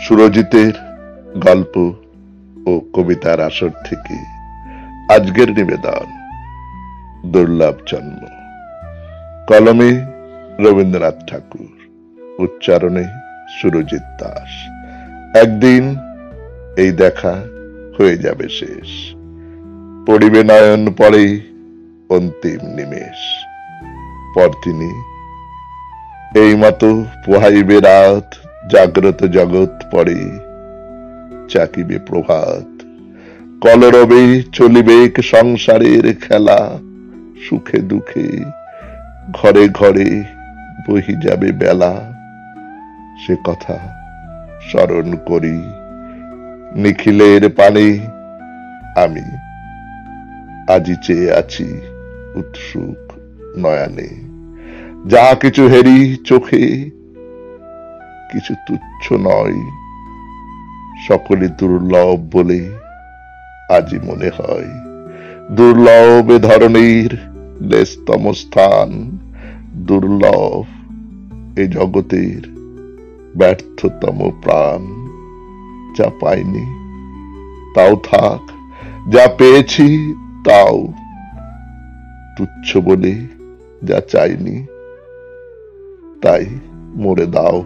সুরজিতের গল্প ও কবিতার আসর থেকে আজকের নিবেদন দুর্লভ জন্ম। কলমে রবীন্দ্রনাথ ঠাকুর, উচ্চারণে সুরজিৎ দাস। একদিন এই দেখা হয়ে যাবে শেষ, পড়িবে নয়ন পরে অন্তিম নিমেষ। পরদিনই এই মতো পোহাইবে রাত, জাগ্রত জগৎ পরে চাকিবে প্রভাত। কলরবে চলিবে সংসারের খেলা, সুখে দুঃখে ঘরে ঘরে বহি যাবে বেলা। সে কথা স্মরণ করি নিখিলের পানে, আমি আজি চেয়ে আছি উৎসুক নয়নে। যা কিছু হেরি চোখে কিছু তুচ্ছ নয়, সকলে দুর্লভ বলে আজি মনে হয়। দুর্লভ এ ধরনের লেশতম স্থান, দুর্লভ এ জগতের ব্যর্থতম প্রাণ। যা পাইনি তাও থাক, যা পেয়েছি তাও তুচ্ছ বলে যা চাইনি তাই মরে দাও।